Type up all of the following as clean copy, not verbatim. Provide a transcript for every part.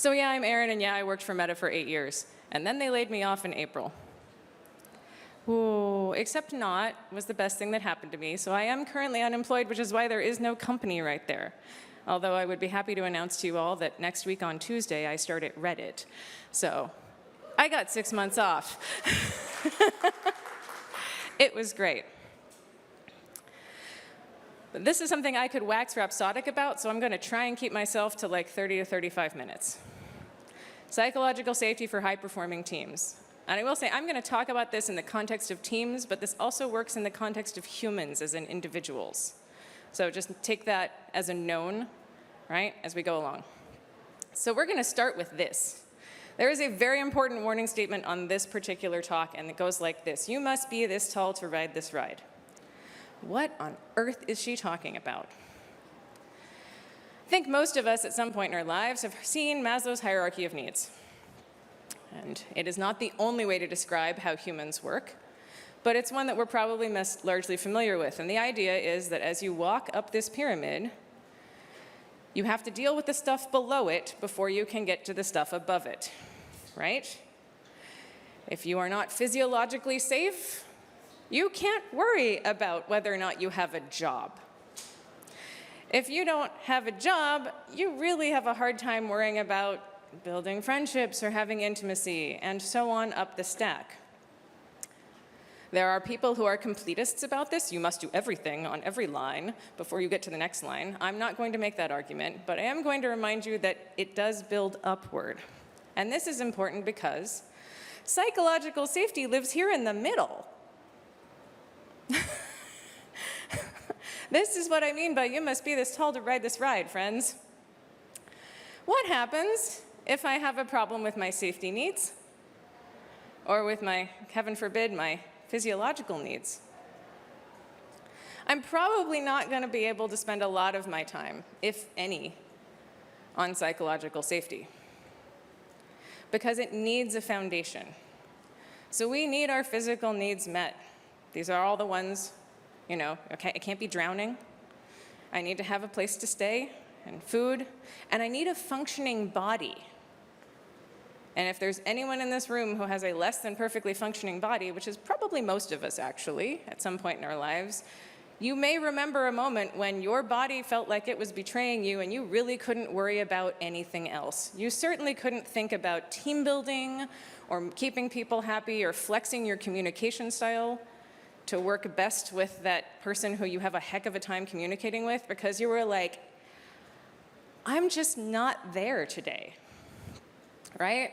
So yeah, I'm Erin, and yeah, I worked for Meta for 8 years. And then they laid me off in April. Ooh, except not was the best thing that happened to me. So I am currently unemployed, which is why there is no company right there. Although I would be happy to announce to you all that next week on Tuesday, I start at Reddit. So I got 6 months off. It was great. But this is something I could wax rhapsodic about, so I'm going to try and keep myself to like 30 to 35 minutes. Psychological safety for high-performing teams. And I will say, I'm going to talk about this in the context of teams, but this also works in the context of humans, as in individuals. So just take that as a known, right, as we go along. So we're going to start with this. There is a very important warning statement on this particular talk, and it goes like this. You must be this tall to ride this ride. What on earth is she talking about? I think most of us at some point in our lives have seen Maslow's hierarchy of needs. And it is not the only way to describe how humans work, but it's one that we're probably most largely familiar with. And the idea is that as you walk up this pyramid, you have to deal with the stuff below it before you can get to the stuff above it, right? If you are not physiologically safe, you can't worry about whether or not you have a job. If you don't have a job, you really have a hard time worrying about building friendships or having intimacy, and so on up the stack. There are people who are completists about this. You must do everything on every line before you get to the next line. I'm not going to make that argument, but I am going to remind you that it does build upward. And this is important because psychological safety lives here in the middle. This is what I mean by you must be this tall to ride this ride, friends. What happens if I have a problem with my safety needs? Or with my, heaven forbid, my physiological needs? I'm probably not going to be able to spend a lot of my time, if any, on psychological safety, because it needs a foundation. So we need our physical needs met. These are all the ones, you know, okay, it can't be drowning. I need to have a place to stay and food, and I need a functioning body. And if there's anyone in this room who has a less than perfectly functioning body, which is probably most of us actually at some point in our lives, you may remember a moment when your body felt like it was betraying you and you really couldn't worry about anything else. You certainly couldn't think about team building or keeping people happy or flexing your communication style to work best with that person who you have a heck of a time communicating with, because you were like, I'm just not there today, right?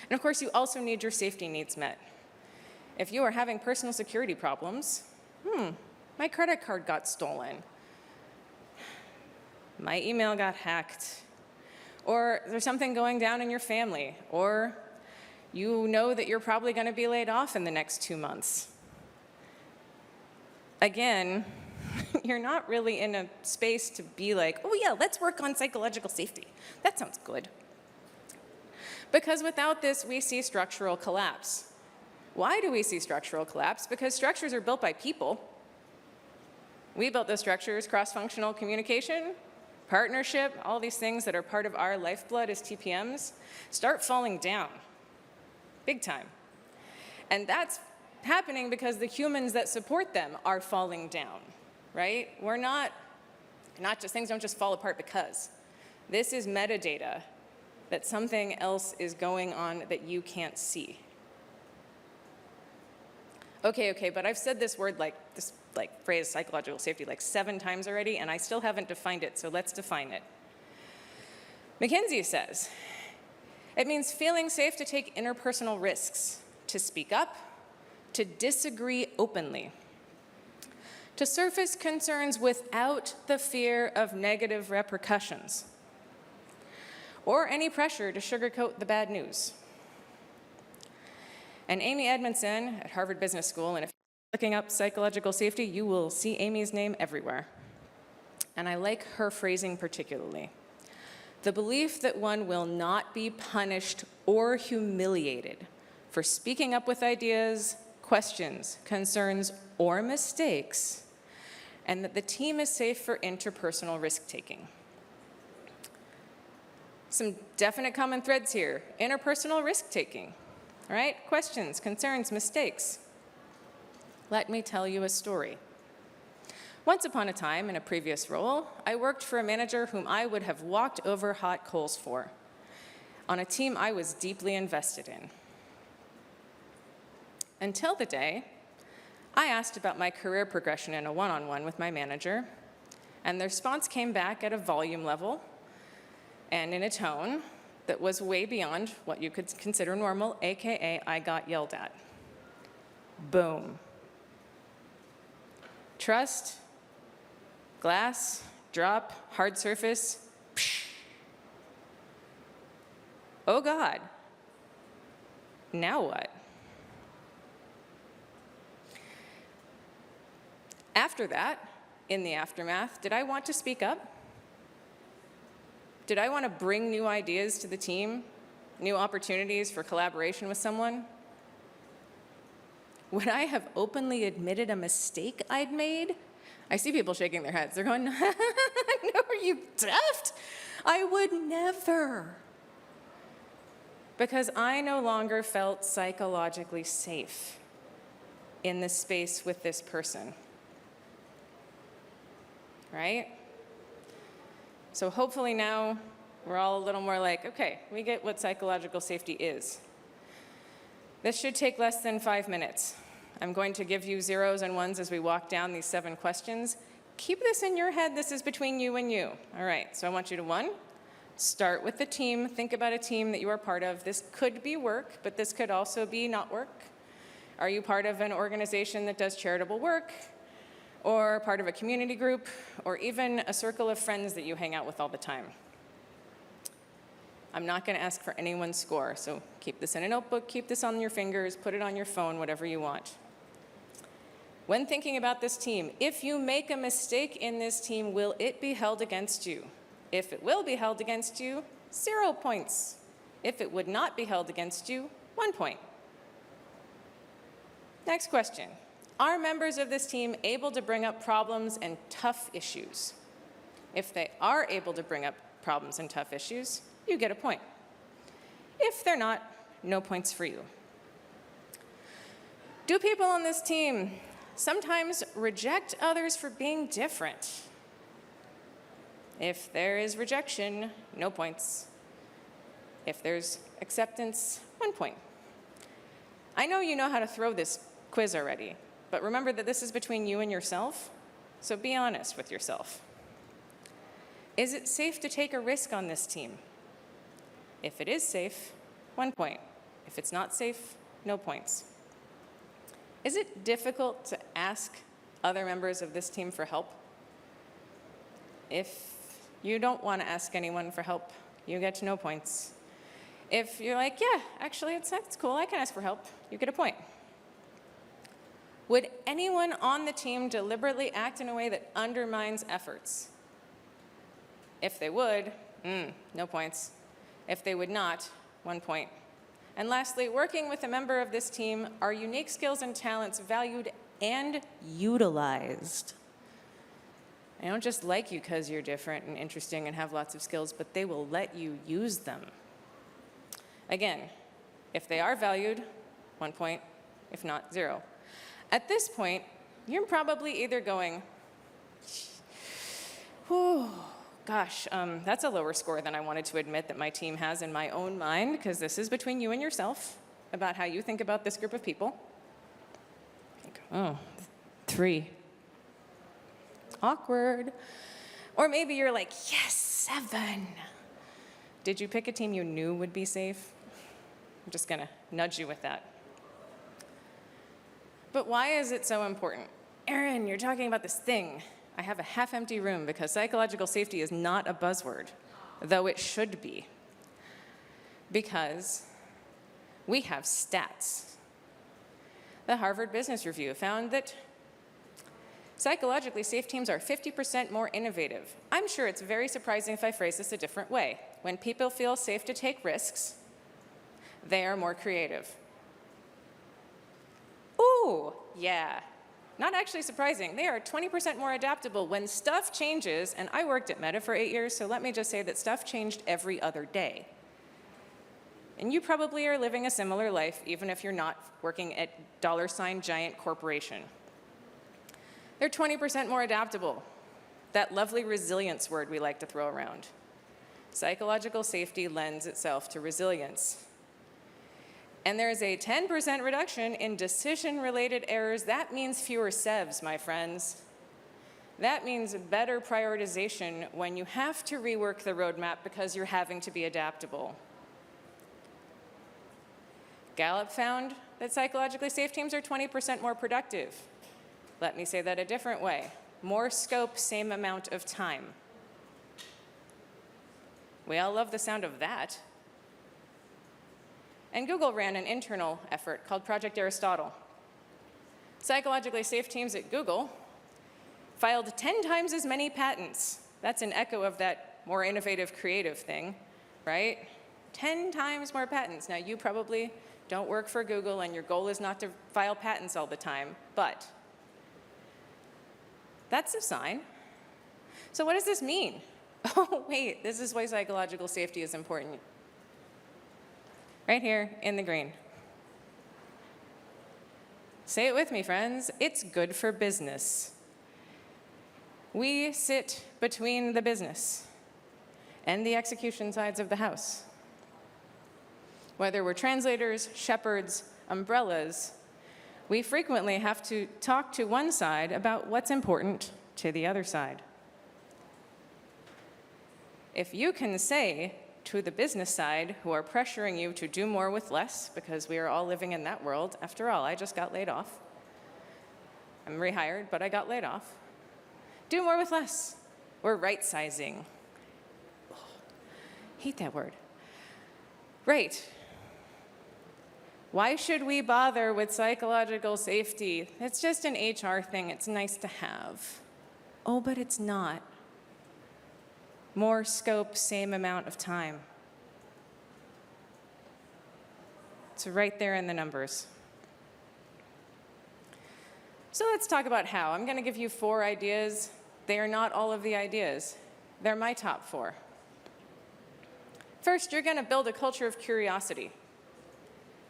And of course, you also need your safety needs met. If you are having personal security problems, my credit card got stolen, my email got hacked, or there's something going down in your family, or you know that you're probably going to be laid off in the next 2 months. Again, you're not really in a space to be like, oh yeah, let's work on psychological safety. That sounds good. Because without this, we see structural collapse. Why do we see structural collapse? Because structures are built by people. We built those structures, cross-functional communication, partnership, all these things that are part of our lifeblood as TPMs, start falling down, big time. And that's happening because the humans that support them are falling down, right? We're not just, things don't just fall apart because. This is metadata that something else is going on that you can't see. Okay, but I've said this phrase, psychological safety, like 7 times already, and I still haven't defined it, so let's define it. McKinsey says, it means feeling safe to take interpersonal risks, to speak up, to disagree openly, to surface concerns without the fear of negative repercussions, or any pressure to sugarcoat the bad news. And Amy Edmondson at Harvard Business School, and if you're looking up psychological safety, you will see Amy's name everywhere. And I like her phrasing particularly. The belief that one will not be punished or humiliated for speaking up with ideas, questions, concerns, or mistakes, and that the team is safe for interpersonal risk-taking. Some definite common threads here. Interpersonal risk-taking, all right? Questions, concerns, mistakes. Let me tell you a story. Once upon a time, in a previous role, I worked for a manager whom I would have walked over hot coals for, on a team I was deeply invested in. Until the day I asked about my career progression in a one-on-one with my manager, and the response came back at a volume level and in a tone that was way beyond what you could consider normal, AKA I got yelled at. Boom. Trust, glass, drop, hard surface, psh. Oh God, now what? After that, in the aftermath, did I want to speak up? Did I want to bring new ideas to the team, new opportunities for collaboration with someone? Would I have openly admitted a mistake I'd made? I see people shaking their heads. They're going, no, are you daft? I would never. Because I no longer felt psychologically safe in this space with this person. Right? So hopefully now we're all a little more like, okay, we get what psychological safety is. This should take less than 5 minutes. I'm going to give you zeros and ones as we walk down these 7 questions. Keep this in your head. This is between you and you. All right, so I want you to, 1, start with the team. Think about a team that you are part of. This could be work, but this could also be not work. Are you part of an organization that does charitable work? Or part of a community group, or even a circle of friends that you hang out with all the time? I'm not going to ask for anyone's score, so keep this in a notebook, keep this on your fingers, put it on your phone, whatever you want. When thinking about this team, if you make a mistake in this team, will it be held against you? If it will be held against you, 0 points. If it would not be held against you, 1 point. Next question. Are members of this team able to bring up problems and tough issues? If they are able to bring up problems and tough issues, you get a point. If they're not, no points for you. Do people on this team sometimes reject others for being different? If there is rejection, no points. If there's acceptance, 1 point. I know you know how to throw this quiz already, but remember that this is between you and yourself, so be honest with yourself. Is it safe to take a risk on this team? If it is safe, 1 point. If it's not safe, no points. Is it difficult to ask other members of this team for help? If you don't want to ask anyone for help, you get no points. If you're like, yeah, actually, it's cool, I can ask for help, you get a point. Would anyone on the team deliberately act in a way that undermines efforts? If they would, no points. If they would not, 1 point. And lastly, working with a member of this team, are unique skills and talents valued and utilized? They don't just like you because you're different and interesting and have lots of skills, but they will let you use them. Again, if they are valued, 1 point. If not, 0. At this point, you're probably either going, whew, gosh, that's a lower score than I wanted to admit that my team has in my own mind, because this is between you and yourself about how you think about this group of people. Oh, 3. Awkward. Or maybe you're like, yes, 7. Did you pick a team you knew would be safe? I'm just going to nudge you with that. But why is it so important? Erin, you're talking about this thing. I have a half-empty room because psychological safety is not a buzzword, though it should be. Because we have stats. The Harvard Business Review found that psychologically safe teams are 50% more innovative. I'm sure it's very surprising if I phrase this a different way. When people feel safe to take risks, they are more creative. Ooh, yeah. not actually surprising. They are 20% more adaptable when stuff changes, and I worked at Meta for 8 years, so let me just say that stuff changed every other day. And you probably are living a similar life, even if you're not working at $giant corporation. They're 20% more adaptable. That lovely resilience word we like to throw around. Psychological safety lends itself to resilience. And there's a 10% reduction in decision-related errors. That means fewer SEVs, my friends. That means better prioritization when you have to rework the roadmap because you're having to be adaptable. Gallup found that psychologically safe teams are 20% more productive. Let me say that a different way. More scope, same amount of time. We all love the sound of that. And Google ran an internal effort called Project Aristotle. Psychologically safe teams at Google filed 10 times as many patents. That's an echo of that more innovative, creative thing, right? 10 times more patents. Now, you probably don't work for Google, and your goal is not to file patents all the time, but that's a sign. So what does this mean? Oh, wait, this is why psychological safety is important. Right here in the green. Say it with me, friends. It's good for business. We sit between the business and the execution sides of the house. Whether we're translators, shepherds, umbrellas, we frequently have to talk to one side about what's important to the other side. If you can say to the business side who are pressuring you to do more with less, because we are all living in that world, after all, I just got laid off. I'm rehired, but I got laid off. Do more with less. We're right-sizing. Oh, hate that word. Right. Why should we bother with psychological safety? It's just an HR thing. It's nice to have. Oh, but it's not. More scope, same amount of time. It's right there in the numbers. So let's talk about how. I'm going to give you 4 ideas. They are not all of the ideas. They're my top 4. First, you're going to build a culture of curiosity.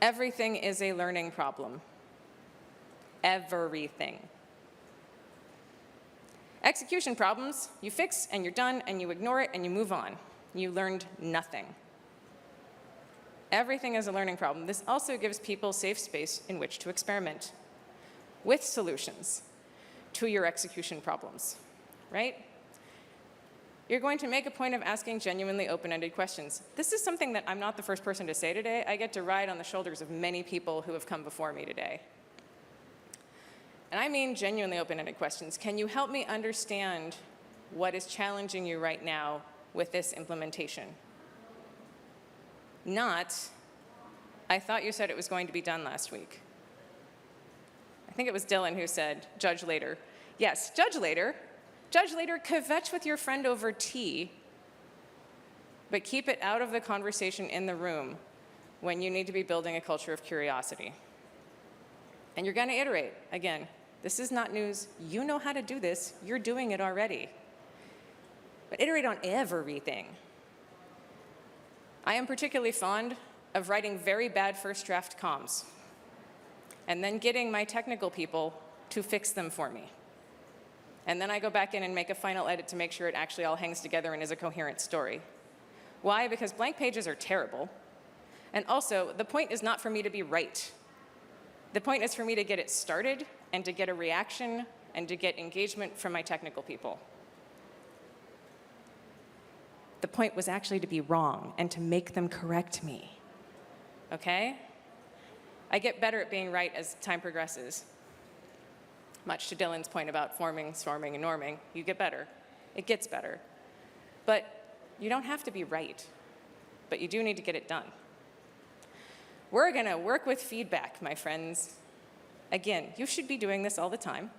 Everything is a learning problem. Everything. Execution problems, you fix and you're done and you ignore it and you move on. You learned nothing. Everything is a learning problem. This also gives people safe space in which to experiment with solutions to your execution problems, right? You're going to make a point of asking genuinely open-ended questions. This is something that I'm not the first person to say today. I get to ride on the shoulders of many people who have come before me today. And I mean genuinely open-ended questions. Can you help me understand what is challenging you right now with this implementation? Not, I thought you said it was going to be done last week. I think it was Dylan who said, judge later. Yes, judge later. Judge later, kvetch with your friend over tea, but keep it out of the conversation in the room when you need to be building a culture of curiosity. And you're going to iterate. Again, this is not news. You know how to do this. You're doing it already. But iterate on everything. I am particularly fond of writing very bad first draft comms and then getting my technical people to fix them for me. And then I go back in and make a final edit to make sure it actually all hangs together and is a coherent story. Why? Because blank pages are terrible. And also, the point is not for me to be right. The point is for me to get it started and to get a reaction and to get engagement from my technical people. The point was actually to be wrong and to make them correct me. Okay? I get better at being right as time progresses. Much to Dylan's point about forming, swarming, and norming, you get better. It gets better. But you don't have to be right, but you do need to get it done. We're going to work with feedback, my friends. Again, you should be doing this all the time,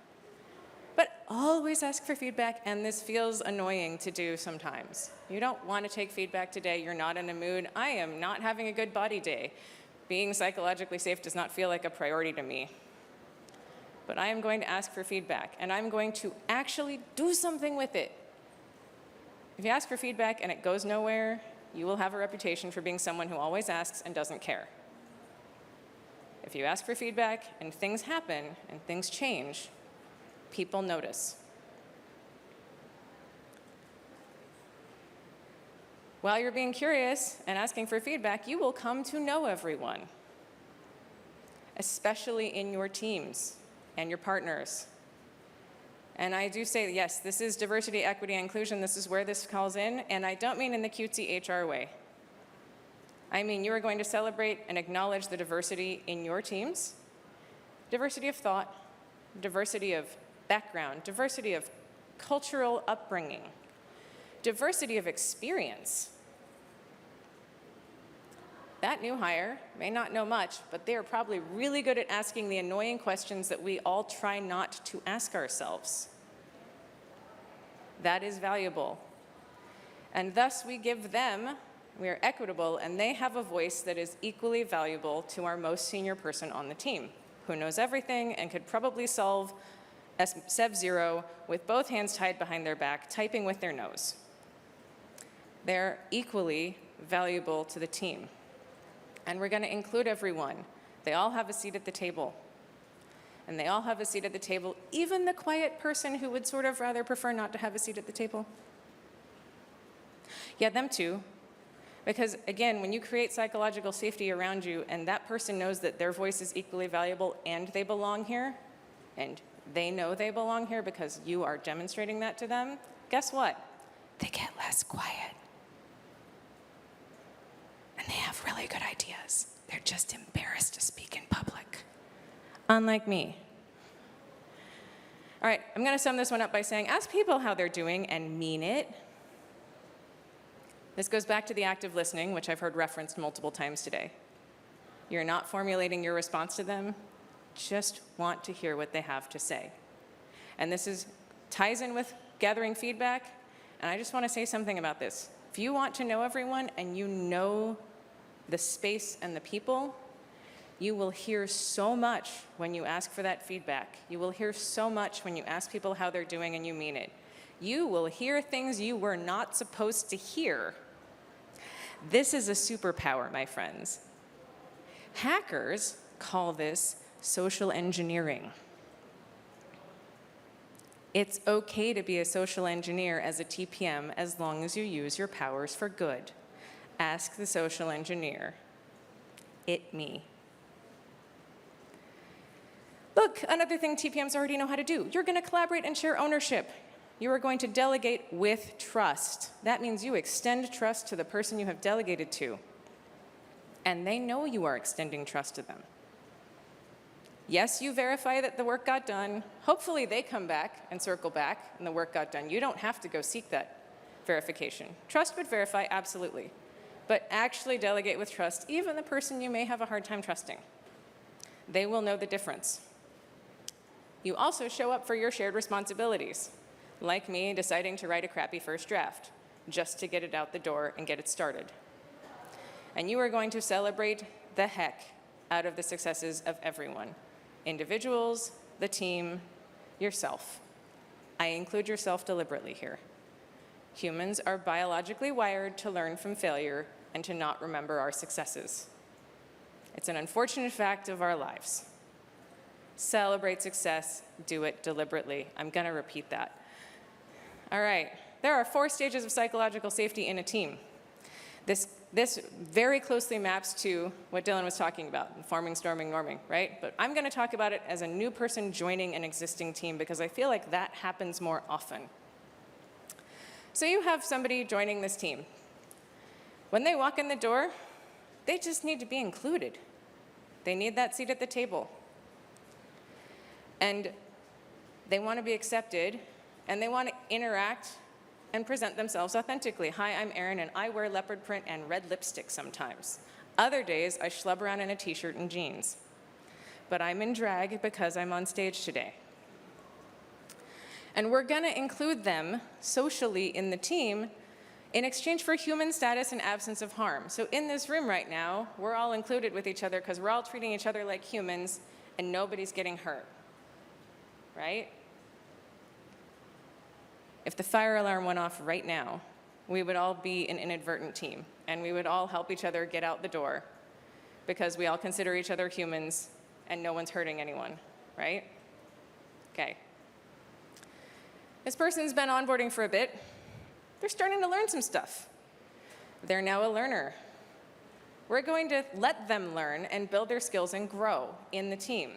but always ask for feedback, and this feels annoying to do sometimes. You don't want to take feedback today. You're not in a mood. I am not having a good body day. Being psychologically safe does not feel like a priority to me. but I am going to ask for feedback, and I'm going to actually do something with it. If you ask for feedback and it goes nowhere, you will have a reputation for being someone who always asks and doesn't care. If you ask for feedback and things happen and things change, people notice. While you're being curious and asking for feedback, you will come to know everyone, especially in your teams and your partners. And I do say, yes, this is diversity, equity, and inclusion. This is where this calls in, and I don't mean in the cutesy HR way. I mean you are going to celebrate and acknowledge the diversity in your teams, diversity of thought, diversity of background, diversity of cultural upbringing, diversity of experience. That new hire may not know much, but they are probably really good at asking the annoying questions that we all try not to ask ourselves. That is valuable. And thus we give them, we are equitable, and they have a voice that is equally valuable to our most senior person on the team, who knows everything and could probably solve Sev 0 with both hands tied behind their back, typing with their nose. They're equally valuable to the team. And we're going to include everyone. They all have a seat at the table. And they all have a seat at the table, even the quiet person who would sort of rather prefer not to have a seat at the table. Yeah, them too. Because again, when you create psychological safety around you and that person knows that their voice is equally valuable and they belong here, and they know they belong here because you are demonstrating that to them, guess what? They get less quiet. And they have really good ideas. They're just embarrassed to speak in public. Unlike me. All right, I'm going to sum this one up by saying, ask people how they're doing and mean it. This goes back to the active listening, which I've heard referenced multiple times today. You're not formulating your response to them, just want to hear what they have to say. And this ties in with gathering feedback, and I just want to say something about this. If you want to know everyone and you know the space and the people, you will hear so much when you ask for that feedback. You will hear so much when you ask people how they're doing and you mean it. You will hear things you were not supposed to hear. This is a superpower, my friends. Hackers call this social engineering. It's okay to be a social engineer as a TPM as long as you use your powers for good. Ask the social engineer. It me. Look, another thing TPMs already know how to do. You're going to collaborate and share ownership. You are going to delegate with trust. That means you extend trust to the person you have delegated to. And they know you are extending trust to them. Yes, you verify that the work got done. Hopefully they come back and circle back and the work got done. You don't have to go seek that verification. Trust but verify, absolutely. But actually delegate with trust, even the person you may have a hard time trusting. They will know the difference. You also show up for your shared responsibilities, like me deciding to write a crappy first draft, just to get it out the door and get it started. And you are going to celebrate the heck out of the successes of everyone. Individuals, the team, yourself. I include yourself deliberately here. Humans are biologically wired to learn from failure and to not remember our successes. It's an unfortunate fact of our lives. Celebrate success, do it deliberately. I'm going to repeat that. All right, there are 4 stages of psychological safety in a team. This very closely maps to what Dylan was talking about, informing, storming, norming, right? But I'm going to talk about it as a new person joining an existing team because I feel like that happens more often. So you have somebody joining this team. When they walk in the door, they just need to be included. They need that seat at the table. And they want to be accepted, and they want to interact and present themselves authentically. Hi, I'm Erin, and I wear leopard print and red lipstick sometimes. Other days, I schlub around in a t-shirt and jeans. But I'm in drag because I'm on stage today. And we're going to include them socially in the team in exchange for human status and absence of harm. So in this room right now, we're all included with each other because we're all treating each other like humans and nobody's getting hurt. right? If the fire alarm went off right now, we would all be an inadvertent team, and we would all help each other get out the door because we all consider each other humans and no one's hurting anyone, right? Okay. This person's been onboarding for a bit. They're starting to learn some stuff. They're now a learner. We're going to let them learn and build their skills and grow in the team.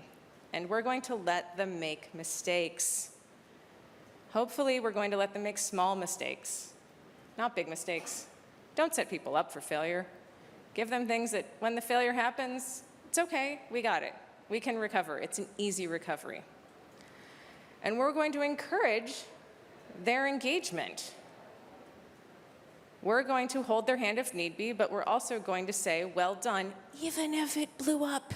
And we're going to let them make mistakes. Hopefully, we're going to let them make small mistakes, not big mistakes. Don't set people up for failure. Give them things that when the failure happens, it's okay, we got it. We can recover. It's an easy recovery. And we're going to encourage their engagement. We're going to hold their hand if need be, but we're also going to say, well done, even if it blew up.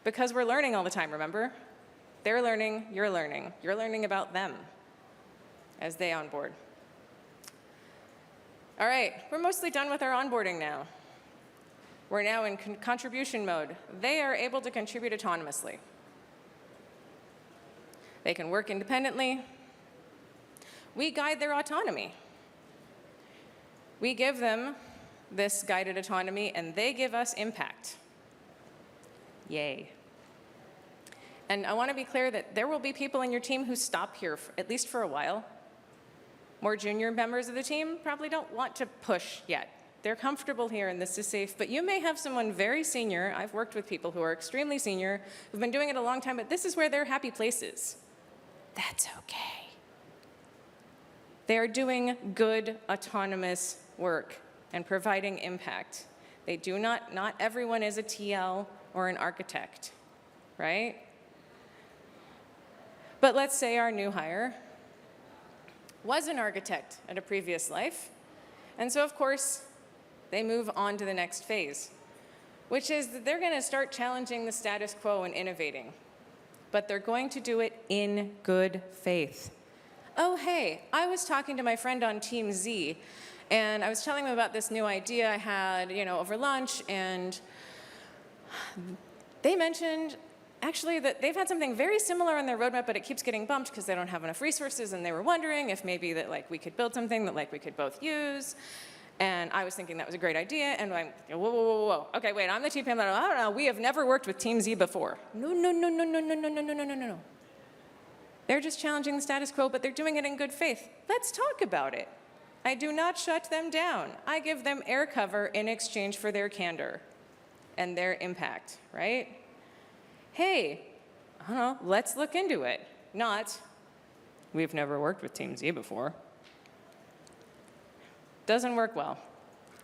Because we're learning all the time, remember? They're learning, you're learning. You're learning about them as they onboard. All right, we're mostly done with our onboarding now. We're now in contribution mode. They are able to contribute autonomously. They can work independently. We guide their autonomy. We give them this guided autonomy, and they give us impact. Yay. And I want to be clear that there will be people in your team who stop here, at least for a while. More junior members of the team probably don't want to push yet. They're comfortable here and this is safe, but you may have someone very senior. I've worked with people who are extremely senior, who've been doing it a long time, but this is where their happy place is. That's okay. They are doing good, autonomous work and providing impact. They do not everyone is a TL or an architect, right? But let's say our new hire was an architect at a previous life, and so of course, they move on to the next phase, which is that they're going to start challenging the status quo and innovating, but they're going to do it in good faith. Oh, hey, I was talking to my friend on Team Z, and I was telling them about this new idea I had, over lunch, and they mentioned actually that they've had something very similar on their roadmap, but it keeps getting bumped because they don't have enough resources, and they were wondering if maybe that we could build something that we could both use. And I was thinking that was a great idea, and I'm, whoa. Okay, wait, I'm the TPM that, I don't know, we have never worked with Team Z before. No. They're just challenging the status quo, but they're doing it in good faith. Let's talk about it. I do not shut them down. I give them air cover in exchange for their candor and their impact, right? Hey, I don't know, let's look into it. Not, we've never worked with Team Z before. Doesn't work well.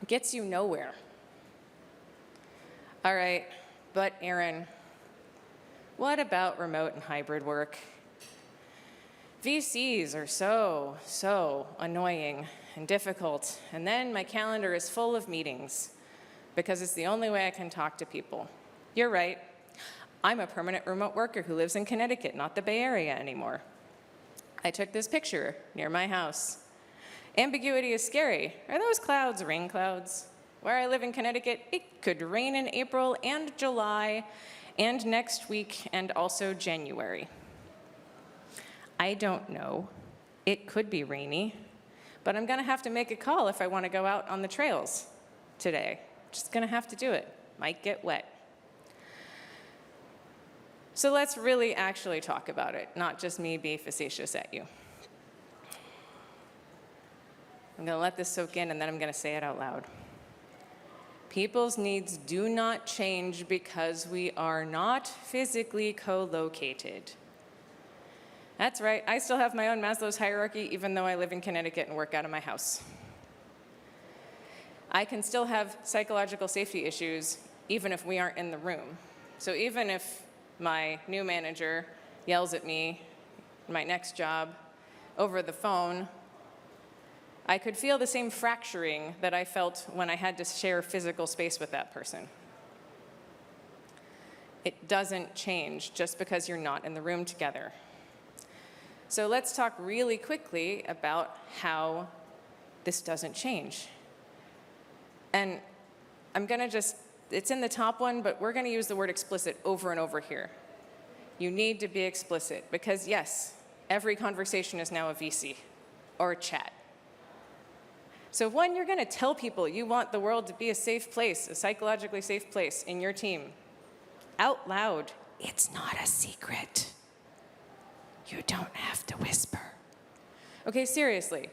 Gets you nowhere. All right, but Erin, what about remote and hybrid work? VCs are so annoying and difficult, and then my calendar is full of meetings because it's the only way I can talk to people. You're right. I'm a permanent remote worker who lives in Connecticut, not the Bay Area anymore. I took this picture near my house. Ambiguity is scary. Are those clouds rain clouds? Where I live in Connecticut, it could rain in April and July and next week and also January. I don't know. It could be rainy, but I'm gonna have to make a call if I wanna go out on the trails today. Just gonna have to do it. Might get wet. So let's really actually talk about it, not just me be facetious at you. I'm going to let this soak in, and then I'm going to say it out loud. People's needs do not change because we are not physically co-located. That's right, I still have my own Maslow's hierarchy, even though I live in Connecticut and work out of my house. I can still have psychological safety issues, even if we aren't in the room. So even if my new manager yells at me in my next job over the phone, I could feel the same fracturing that I felt when I had to share physical space with that person. It doesn't change just because you're not in the room together. So let's talk really quickly about how this doesn't change. And I'm gonna it's in the top one, but we're gonna use the word explicit over and over here. you need to be explicit because yes, every conversation is now a VC or a chat. So one, you're going to tell people you want the world to be a safe place, a psychologically safe place in your team. Out loud, it's not a secret. You don't have to whisper. Okay, seriously.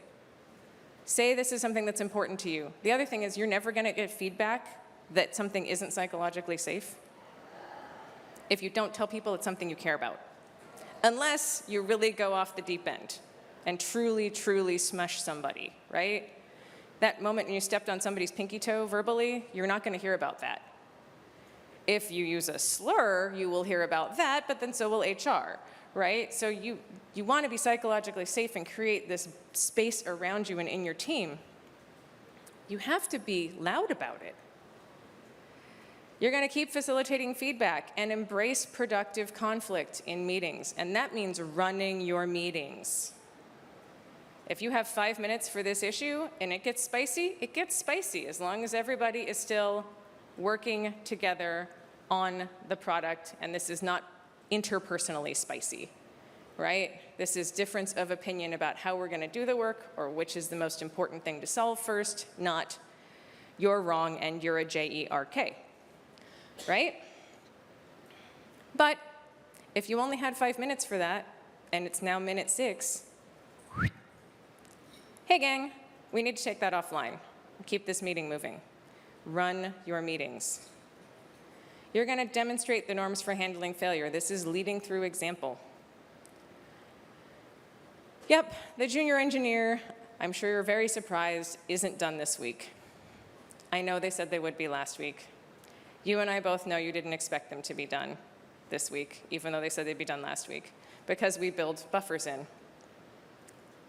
Say this is something that's important to you. The other thing is you're never going to get feedback that something isn't psychologically safe if you don't tell people it's something you care about. Unless you really go off the deep end and truly, truly smush somebody, right? That moment when you stepped on somebody's pinky toe verbally, you're not going to hear about that. If you use a slur, you will hear about that, but then so will HR, right? So you want to be psychologically safe and create this space around you and in your team. You have to be loud about it. You're going to keep facilitating feedback and embrace productive conflict in meetings, and that means running your meetings. If you have 5 minutes for this issue and it gets spicy as long as everybody is still working together on the product, and this is not interpersonally spicy, right? This is difference of opinion about how we're going to do the work or which is the most important thing to solve first, not you're wrong and you're a JERK, right? But if you only had 5 minutes for that and it's now minute 6, hey gang, we need to take that offline. Keep this meeting moving. Run your meetings. You're going to demonstrate the norms for handling failure. This is leading through example. Yep, the junior engineer, I'm sure you're very surprised, isn't done this week. I know they said they would be last week. You and I both know you didn't expect them to be done this week, even though they said they'd be done last week, because we build buffers in.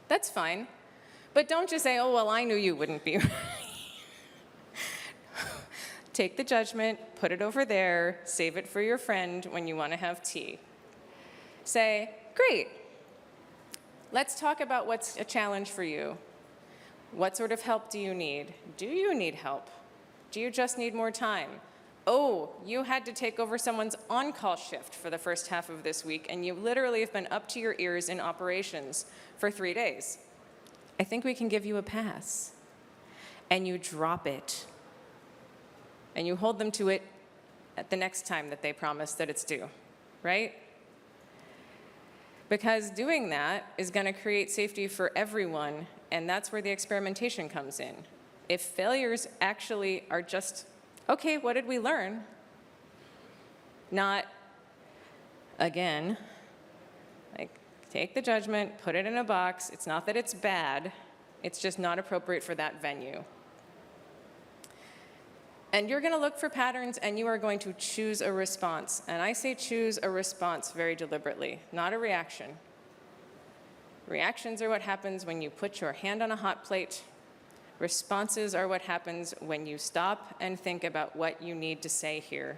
That's fine. But don't just say, oh, well, I knew you wouldn't be. Take the judgment, put it over there, save it for your friend when you want to have tea. Say, great. Let's talk about what's a challenge for you. What sort of help do you need? Do you need help? Do you just need more time? Oh, you had to take over someone's on-call shift for the first half of this week, and you literally have been up to your ears in operations for 3 days. I think we can give you a pass. And you drop it. And you hold them to it at the next time that they promise that it's due, right? Because doing that is going to create safety for everyone, and that's where the experimentation comes in. If failures actually are just, okay, what did we learn? Not, again, like, take the judgment, put it in a box. It's not that it's bad, it's just not appropriate for that venue. And you're going to look for patterns, and you are going to choose a response. And I say choose a response very deliberately, not a reaction. Reactions are what happens when you put your hand on a hot plate. Responses are what happens when you stop and think about what you need to say here.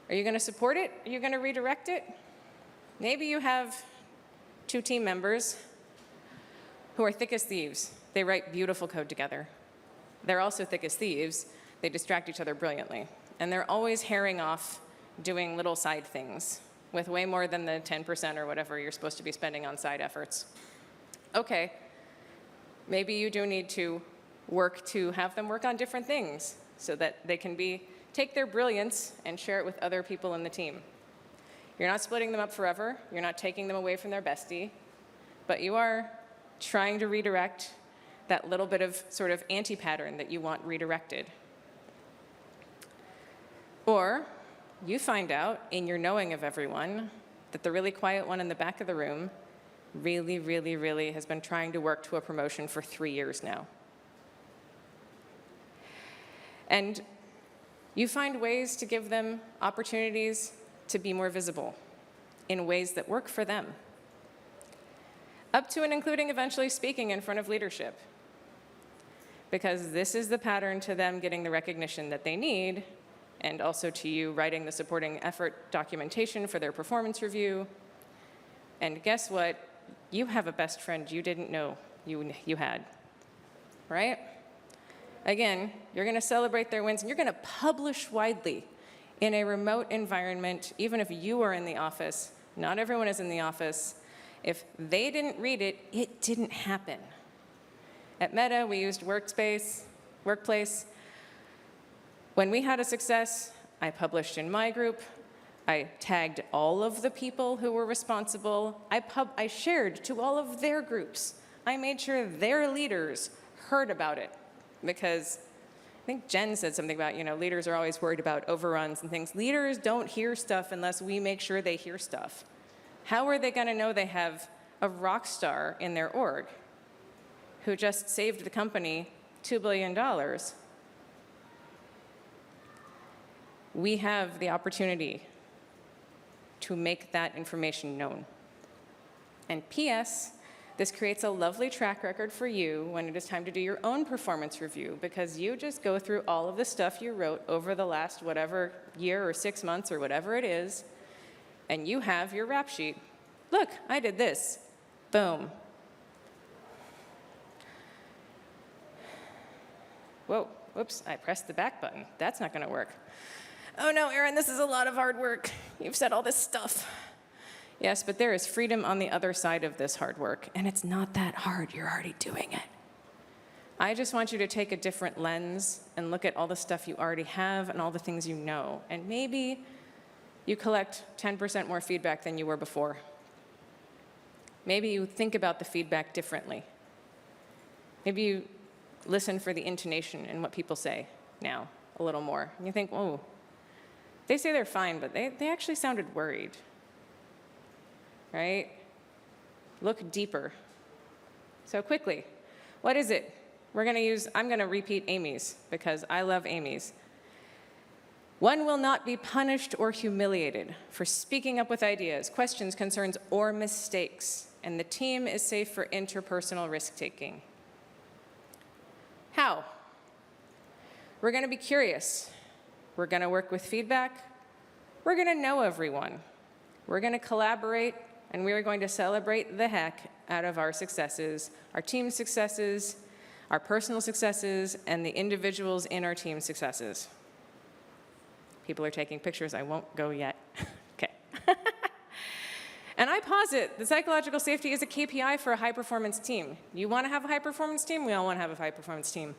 Are you going to support it? Are you going to redirect it? Maybe you have 2 team members who are thick as thieves. They write beautiful code together. They're also thick as thieves. They distract each other brilliantly. And they're always herring off doing little side things with way more than the 10% or whatever you're supposed to be spending on side efforts. Okay, maybe you do need to work to have them work on different things so that they can take their brilliance and share it with other people in the team. You're not splitting them up forever. You're not taking them away from their bestie. But you are trying to redirect that little bit of sort of anti-pattern that you want redirected. Or you find out in your knowing of everyone that the really quiet one in the back of the room really, really, really has been trying to work to a promotion for 3 years now. And you find ways to give them opportunities to be more visible in ways that work for them. Up to and including eventually speaking in front of leadership. Because this is the pattern to them getting the recognition that they need, and also to you writing the supporting effort documentation for their performance review. And guess what? You have a best friend you didn't know you had, right? Again, you're going to celebrate their wins, and you're going to publish widely in a remote environment, even if you are in the office, not everyone is in the office, if they didn't read it, it didn't happen. At Meta, we used Workplace. When we had a success, I published in my group. I tagged all of the people who were responsible. I shared to all of their groups. I made sure their leaders heard about it, because I think Jen said something about, leaders are always worried about overruns and things. Leaders don't hear stuff unless we make sure they hear stuff. How are they going to know they have a rock star in their org who just saved the company $2 billion? We have the opportunity to make that information known. And P.S., this creates a lovely track record for you when it is time to do your own performance review, because you just go through all of the stuff you wrote over the last whatever year or 6 months or whatever it is, and you have your rap sheet. Look, I did this. Boom. Whoa, whoops, I pressed the back button. That's not gonna work. Oh no, Erin, this is a lot of hard work. You've said all this stuff. Yes, but there is freedom on the other side of this hard work, and it's not that hard. You're already doing it. I just want you to take a different lens and look at all the stuff you already have and all the things you know, and maybe you collect 10% more feedback than you were before. Maybe you think about the feedback differently. Maybe you listen for the intonation in what people say now a little more. And you think, oh, they say they're fine, but they actually sounded worried. Right? Look deeper. So quickly, what is it? I'm gonna repeat Amy's, because I love Amy's. One will not be punished or humiliated for speaking up with ideas, questions, concerns, or mistakes, and the team is safe for interpersonal risk-taking. How? We're gonna be curious. We're gonna work with feedback. We're gonna know everyone. We're gonna collaborate, and we are going to celebrate the heck out of our successes, our team successes, our personal successes, and the individuals in our team successes. People are taking pictures. I won't go yet. Okay. And I posit that psychological safety is a KPI for a high-performance team. You want to have a high-performance team? We all want to have a high-performance team.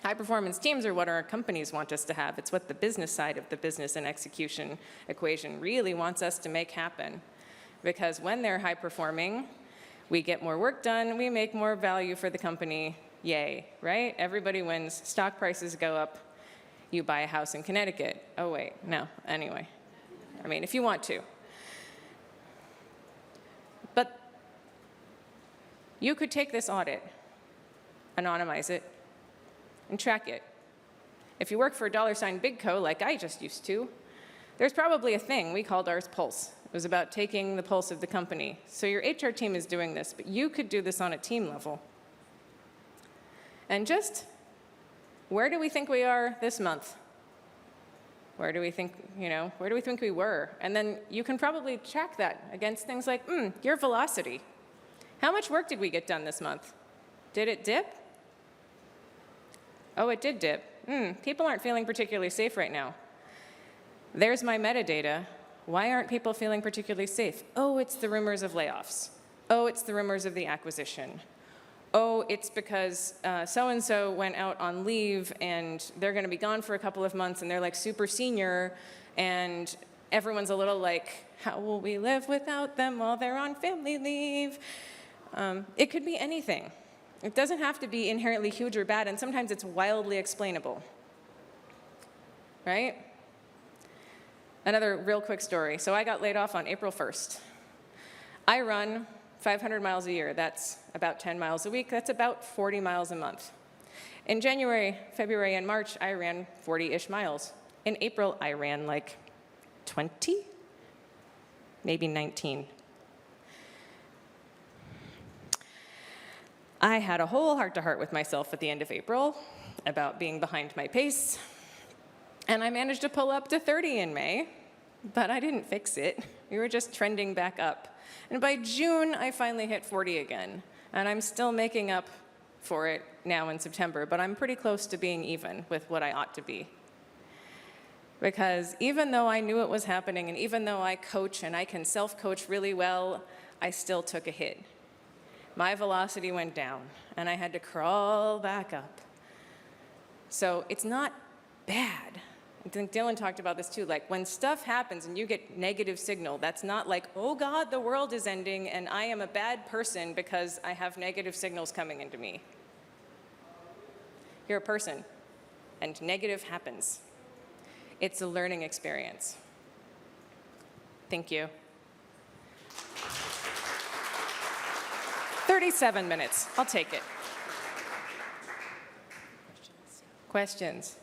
High-performance teams are what our companies want us to have. It's what the business side of the business and execution equation really wants us to make happen. Because when they're high-performing, we get more work done, we make more value for the company, yay, right? Everybody wins, stock prices go up, you buy a house in Connecticut. Oh wait, no, anyway. I mean, if you want to. But you could take this audit, anonymize it, and track it. If you work for a $BigCo like I just used to, there's probably a thing, we called ours Pulse. It was about taking the pulse of the company. So your HR team is doing this, but you could do this on a team level. And just, where do we think we are this month? Where do we think, where do we think we were? And then you can probably track that against things like, your velocity. How much work did we get done this month? Did it dip? Oh, it did dip. People aren't feeling particularly safe right now. There's my metadata. Why aren't people feeling particularly safe? Oh, it's the rumors of layoffs. Oh, it's the rumors of the acquisition. Oh, it's because so-and-so went out on leave and they're going to be gone for a couple of months and they're like super senior and everyone's a little like, how will we live without them while they're on family leave? It could be anything. It doesn't have to be inherently huge or bad, and sometimes it's wildly explainable, right? Another real quick story. So I got laid off on April 1st. I run 500 miles a year. That's about 10 miles a week. That's about 40 miles a month. In January, February, and March, I ran 40-ish miles. In April, I ran like 20, maybe 19. I had a whole heart-to-heart with myself at the end of April about being behind my pace. And I managed to pull up to 30 in May, but I didn't fix it. We were just trending back up. And by June, I finally hit 40 again. And I'm still making up for it now in September, but I'm pretty close to being even with what I ought to be. Because even though I knew it was happening, and even though I coach and I can self-coach really well, I still took a hit. My velocity went down, and I had to crawl back up. So it's not bad. I think Dylan talked about this too. Like when stuff happens and you get negative signal, that's not like, oh God, the world is ending and I am a bad person because I have negative signals coming into me. You're a person, and negative happens. It's a learning experience. Thank you. 37 minutes, I'll take it. Questions?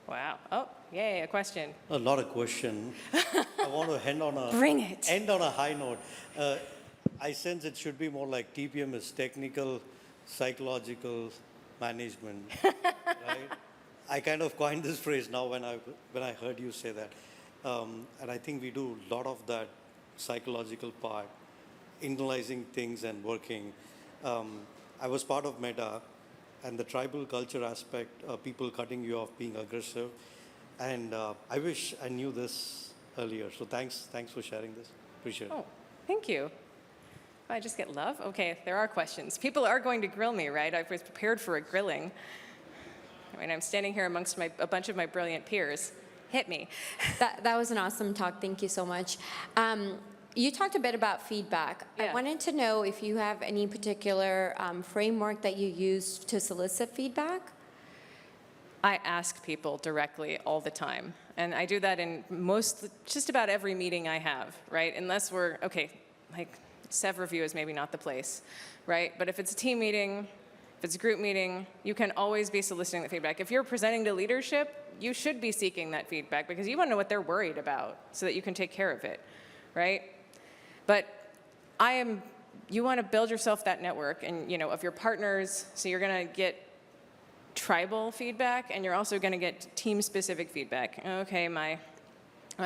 Wow. Oh, yay, a question. A lot of questions. I want to end on a Bring it. End on a high note. I sense it should be more like TPM is technical, psychological management, right? I kind of coined this phrase now when I heard you say that, and I think we do a lot of that psychological part, internalizing things and working. I was part of Meta, and the tribal culture aspect, people cutting you off, being aggressive. And I wish I knew this earlier. So thanks for sharing this. Appreciate it. Oh, thank you. I just get love? Okay, there are questions. People are going to grill me, right? I was prepared for a grilling. I mean, I'm standing here amongst a bunch of my brilliant peers. Hit me. That was an awesome talk. Thank you so much. You talked a bit about feedback. Yeah. I wanted to know if you have any particular framework that you use to solicit feedback. I ask people directly all the time. And I do that in just about every meeting I have, right? Unless we're, okay, like Sev review is maybe not the place, right? But if it's a team meeting, if it's a group meeting, you can always be soliciting the feedback. If you're presenting to leadership, you should be seeking that feedback because you want to know what they're worried about so that you can take care of it, right? But you want to build yourself that network and, of your partners, so you're going to get tribal feedback and you're also going to get team-specific feedback. Okay, my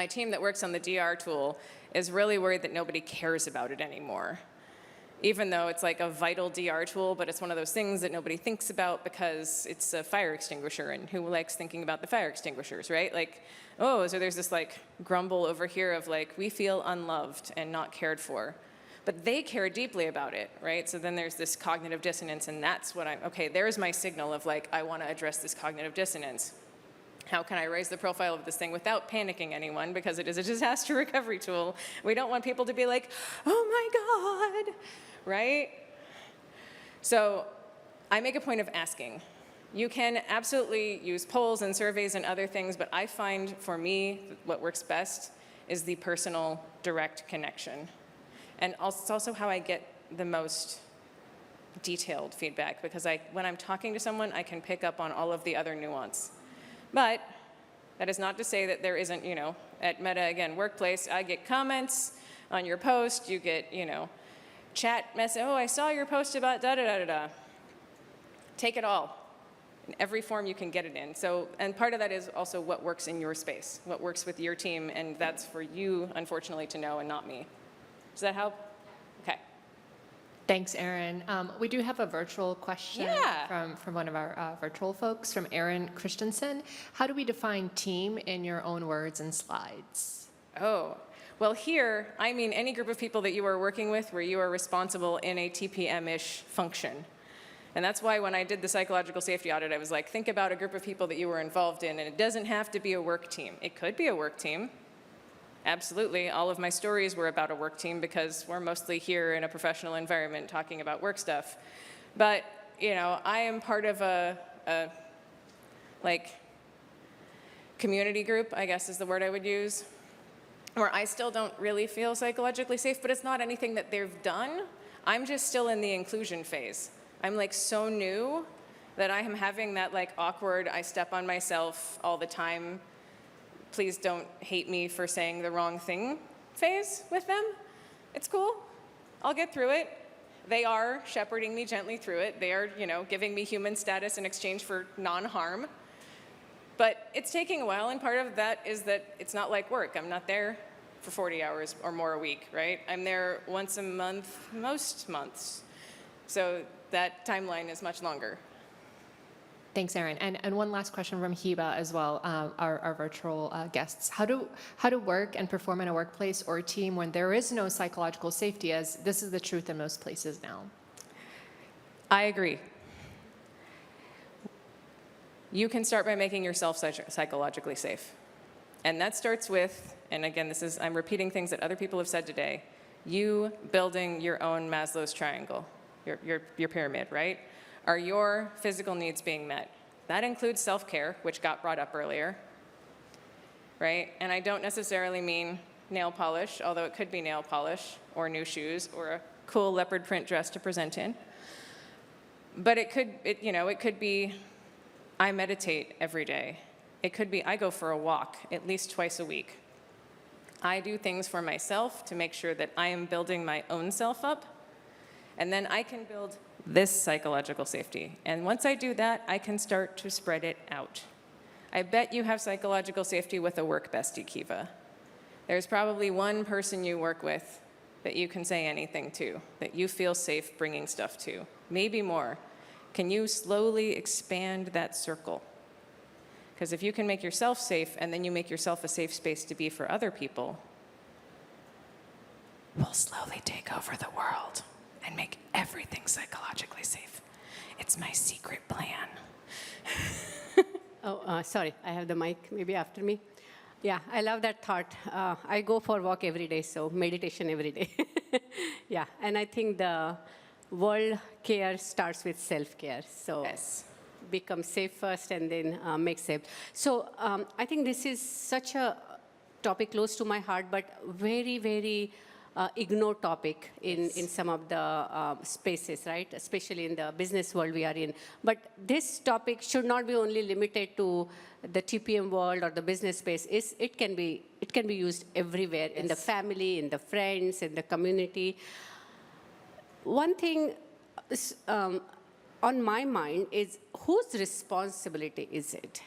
team that works on the DR tool is really worried that nobody cares about it anymore. Even though it's like a vital DR tool, but it's one of those things that nobody thinks about because it's a fire extinguisher, and who likes thinking about the fire extinguishers, right? Like, oh, so there's this like grumble over here of like, we feel unloved and not cared for. But they care deeply about it, right? So then there's this cognitive dissonance, and that's what okay, there's my signal of like, I want to address this cognitive dissonance. How can I raise the profile of this thing without panicking anyone, because it is a disaster recovery tool. We don't want people to be like, oh my God, right? So I make a point of asking. You can absolutely use polls and surveys and other things, but I find for me, what works best is the personal, direct connection. And it's also how I get the most detailed feedback, because when I'm talking to someone, I can pick up on all of the other nuance. But that is not to say that there isn't, at Meta, again, workplace, I get comments on your post, you get, chat message, oh, I saw your post about da-da-da-da-da. Take it all, in every form you can get it in. So, and part of that is also what works in your space, what works with your team, and that's for you, unfortunately, to know and not me. Does that help? Okay. Thanks, Erin. We do have a virtual question from one of our virtual folks, from Erin Christensen. How do we define team in your own words and slides? Oh, well here, I mean any group of people that you are working with where you are responsible in a TPM-ish function. And that's why when I did the psychological safety audit, I was like, think about a group of people that you were involved in, and it doesn't have to be a work team. It could be a work team. Absolutely, all of my stories were about a work team because we're mostly here in a professional environment talking about work stuff. But, I am part of a community group, I guess is the word I would use, where I still don't really feel psychologically safe, but it's not anything that they've done. I'm just still in the inclusion phase. I'm so new that I am having that awkward, I step on myself all the time, please don't hate me for saying the wrong thing phase with them. It's cool. I'll get through it. They are shepherding me gently through it. They are, giving me human status in exchange for non-harm. But it's taking a while, and part of that is that it's not like work. I'm not there for 40 hours or more a week, right? I'm there once a month, most months. So that timeline is much longer. Thanks, Erin. And one last question from Hiba as well, our virtual guests. How to work and perform in a workplace or a team when there is no psychological safety, as this is the truth in most places now? I agree. You can start by making yourself psychologically safe. And that starts with, and again, I'm repeating things that other people have said today, you building your own Maslow's triangle, your pyramid, right? Are your physical needs being met? That includes self-care, which got brought up earlier, right? And I don't necessarily mean nail polish, although it could be nail polish or new shoes or a cool leopard print dress to present in. But it could be I meditate every day. It could be I go for a walk at least twice a week. I do things for myself to make sure that I am building my own self up, and then I can build this psychological safety. And once I do that, I can start to spread it out. I bet you have psychological safety with a work bestie, Kiva. There's probably one person you work with that you can say anything to, that you feel safe bringing stuff to, maybe more. Can you slowly expand that circle? Because if you can make yourself safe and then you make yourself a safe space to be for other people, we'll slowly take over the world and make everything psychologically safe. It's my secret plan. Sorry, I have the mic, maybe after me. Yeah, I love that thought. I go for a walk every day, so meditation every day. Yeah, and I think the world care starts with self-care. So Yes. become safe first and then make safe. So I think this is such a topic close to my heart, but very, very ignored topic in some of the spaces, right? Especially in the business world we are in. But this topic should not be only limited to the TPM world or the business space. It can be used everywhere, in the family, in the friends, in the community. One thing on my mind is, whose responsibility is it?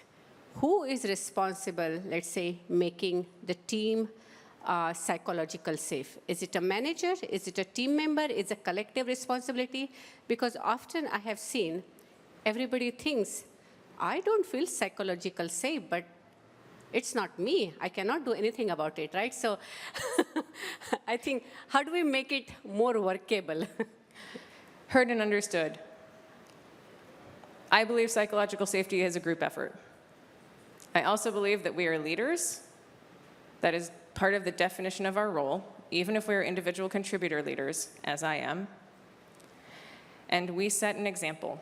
Who is responsible, let's say, making the team psychological safe? Is it a manager? Is it a team member? Is it a collective responsibility? Because often I have seen everybody thinks, I don't feel psychological safe, but it's not me. I cannot do anything about it, right? So I think, how do we make it more workable? Heard and understood. I believe psychological safety is a group effort. I also believe that we are leaders. That is part of the definition of our role, even if we are individual contributor leaders, as I am. And we set an example.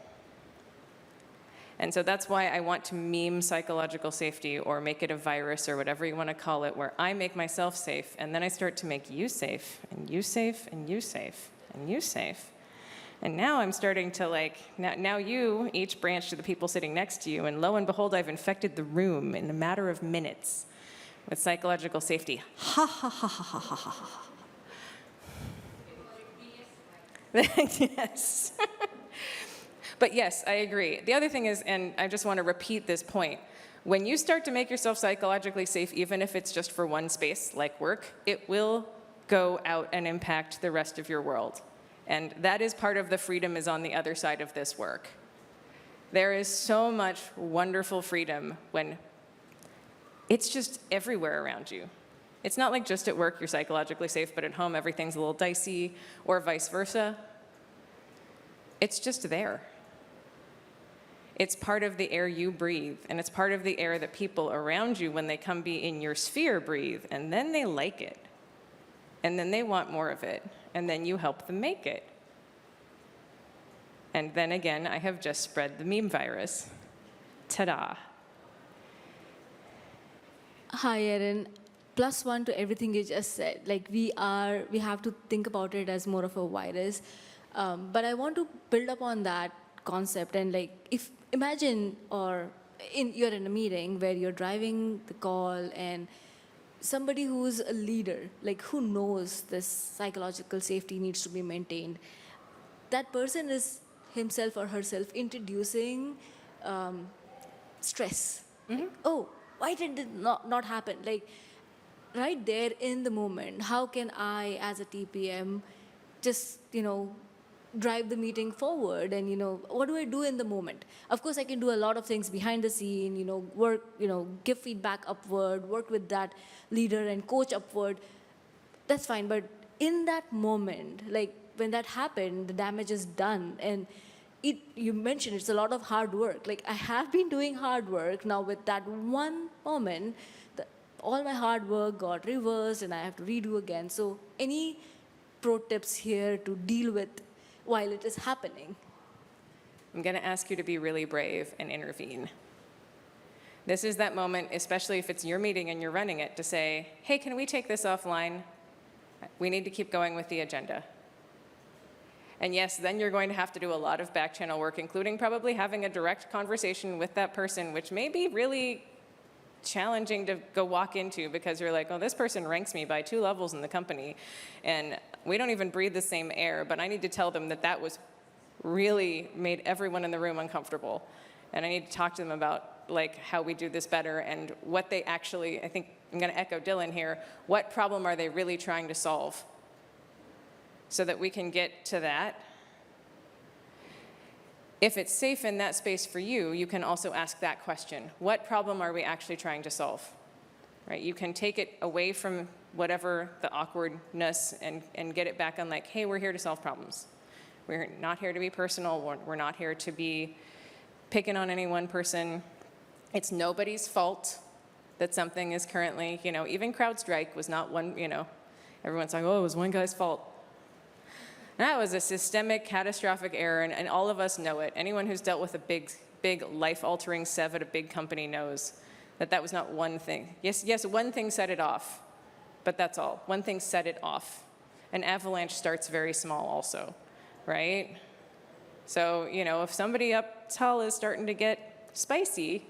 And so that's why I want to meme psychological safety or make it a virus or whatever you want to call it, where I make myself safe, and then I start to make you safe, and you safe, and you safe, and you safe. And now I'm starting to now you each branch to the people sitting next to you, and lo and behold, I've infected the room in a matter of minutes with psychological safety. Ha, ha, ha, ha, ha, ha, ha. Yes. But yes, I agree. The other thing is, and I just want to repeat this point, when you start to make yourself psychologically safe, even if it's just for one space, like work, it will go out and impact the rest of your world. And that is part of the freedom is on the other side of this work. There is so much wonderful freedom when it's just everywhere around you. It's not like just at work you're psychologically safe, but at home everything's a little dicey, or vice versa. It's just there. It's part of the air you breathe, and it's part of the air that people around you, when they come be in your sphere, breathe, and then they like it. And then they want more of it, and then you help them make it. And then again, I have just spread the meme virus. Ta-da. Hi, Erin. Plus one to everything you just said. Like we have to think about it as more of a virus. But I want to build upon that concept and imagine you're in a meeting where you're driving the call and somebody who's a leader, who knows this psychological safety needs to be maintained, that person is himself or herself introducing stress. Mm-hmm. Oh, why did it not happen? Right there in the moment, how can I, as a TPM, just, drive the meeting forward, and what do I do in the moment? Of course, I can do a lot of things behind the scene, work, give feedback upward, work with that leader and coach upward. That's fine, but in that moment, like when that happened, the damage is done, and you mentioned it's a lot of hard work. Like, I have been doing hard work. Now with that one moment, all my hard work got reversed and I have to redo again. So any pro tips here to deal with while it is happening? I'm going to ask you to be really brave and intervene. This is that moment, especially if it's your meeting and you're running it, to say, hey, can we take this offline? We need to keep going with the agenda. And yes, then you're going to have to do a lot of back channel work, including probably having a direct conversation with that person, which may be really challenging to go walk into, because you're like, oh, this person ranks me by 2 levels in the company, and we don't even breathe the same air, but I need to tell them that that was really made everyone in the room uncomfortable. And I need to talk to them about like how we do this better and what they actually, I think I'm going to echo Dylan here, what problem are they really trying to solve, so that we can get to that. If it's safe in that space for you, you can also ask that question. What problem are we actually trying to solve? Right? You can take it away from whatever the awkwardness and get it back on like, hey, we're here to solve problems. We're not here to be personal. We're not here to be picking on any one person. It's nobody's fault that something is currently, even CrowdStrike was not one, everyone's like, oh, it was one guy's fault. That was a systemic, catastrophic error, and all of us know it. Anyone who's dealt with a big life-altering SEV at a big company knows that that was not one thing. Yes, one thing set it off, but that's all. One thing set it off. An avalanche starts very small also, right? So, if somebody up tall is starting to get spicy,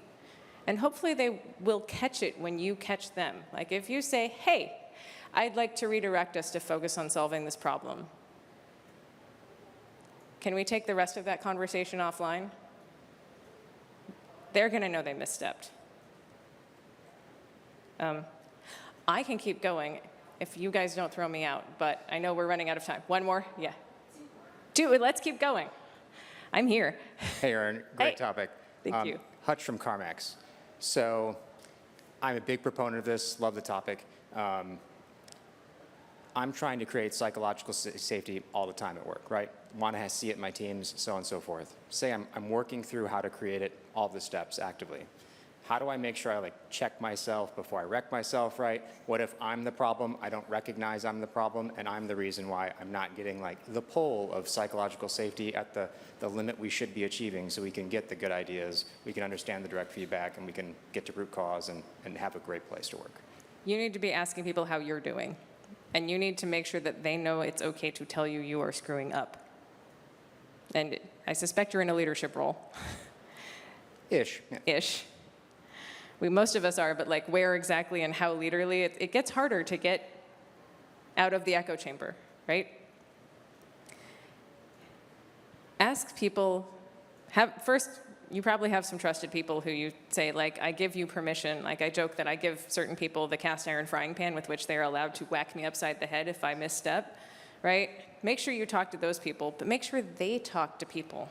and hopefully they will catch it when you catch them. Like if you say, hey, I'd like to redirect us to focus on solving this problem. Can we take the rest of that conversation offline? They're going to know they misstepped. I can keep going if you guys don't throw me out, but I know we're running out of time. One more? Yeah. Let's keep going. I'm here. Hey, Erin, great topic. Thank you. Hutch from CarMax. So I'm a big proponent of this, love the topic. I'm trying to create psychological safety all the time at work, right? Want to see it in my teams, so on and so forth. Say I'm working through how to create it, all the steps actively. How do I make sure I check myself before I wreck myself, right? What if I'm the problem, I don't recognize I'm the problem, and I'm the reason why I'm not getting the pole of psychological safety at the limit we should be achieving, so we can get the good ideas, we can understand the direct feedback, and we can get to root cause and have a great place to work. You need to be asking people how you're doing. And you need to make sure that they know it's okay to tell you you are screwing up. And I suspect you're in a leadership role. Ish. Yeah. Ish. Most of us are, but where exactly and how leaderly, it gets harder to get out of the echo chamber, right? Ask people, first, you probably have some trusted people who you say, I give you permission. I joke that I give certain people the cast iron frying pan with which they are allowed to whack me upside the head if I misstep, right? Make sure you talk to those people, but make sure they talk to people.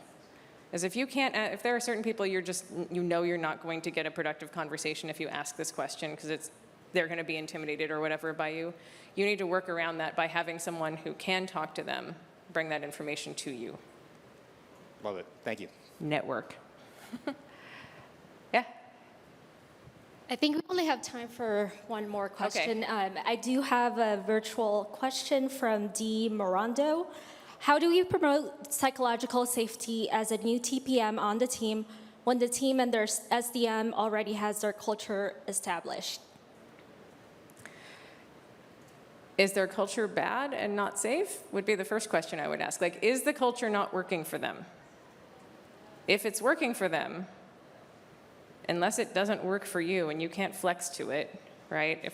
Because if there are certain people you're not going to get a productive conversation if you ask this question because they're going to be intimidated or whatever by you, you need to work around that by having someone who can talk to them, bring that information to you. Love it. Thank you. Network. Yeah. I think we only have time for one more question. Okay. I do have a virtual question from D. Morando. How do you promote psychological safety as a new TPM on the team when the team and their SDM already has their culture established? Is their culture bad and not safe? Would be the first question I would ask. Is the culture not working for them? If it's working for them, unless it doesn't work for you and you can't flex to it, right?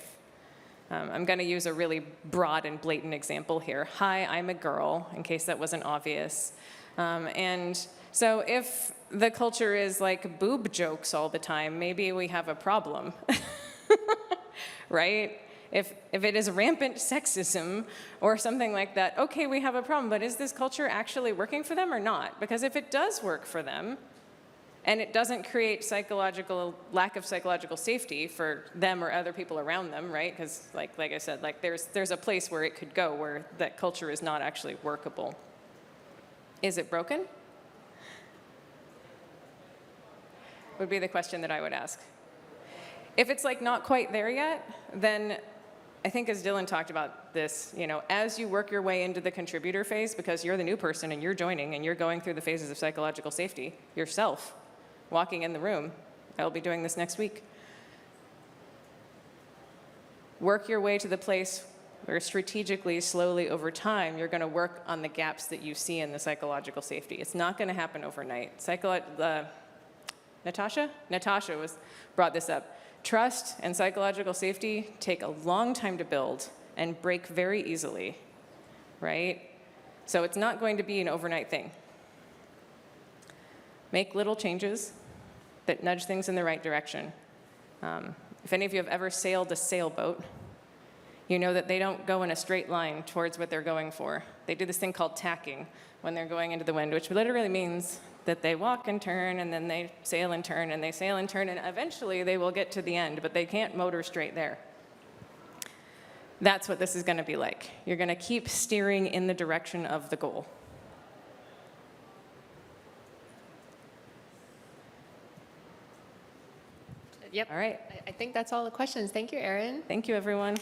I'm going to use a really broad and blatant example here. Hi, I'm a girl, in case that wasn't obvious. And so if the culture is boob jokes all the time, maybe we have a problem, right? If it is rampant sexism or something like that, okay, we have a problem, but is this culture actually working for them or not? Because if it does work for them, and it doesn't create lack of psychological safety for them or other people around them, right? Because like I said, like there's a place where it could go where that culture is not actually workable. Is it broken? Would be the question that I would ask. If it's like not quite there yet, then I think as Dylan talked about this, as you work your way into the contributor phase, because you're the new person and you're joining and you're going through the phases of psychological safety yourself, walking in the room. I'll be doing this next week. Work your way to the place where strategically, slowly, over time, you're going to work on the gaps that you see in the psychological safety. It's not going to happen overnight. Natasha brought this up. Trust and psychological safety take a long time to build and break very easily, right? So it's not going to be an overnight thing. Make little changes that nudge things in the right direction. If any of you have ever sailed a sailboat, you know that they don't go in a straight line towards what they're going for. They do this thing called tacking when they're going into the wind, which literally means that they walk and turn, and then they sail and turn, and they sail and turn, and eventually they will get to the end, but they can't motor straight there. That's what this is going to be like. You're going to keep steering in the direction of the goal. Yep. All right. I think that's all the questions. Thank you, Erin. Thank you, everyone.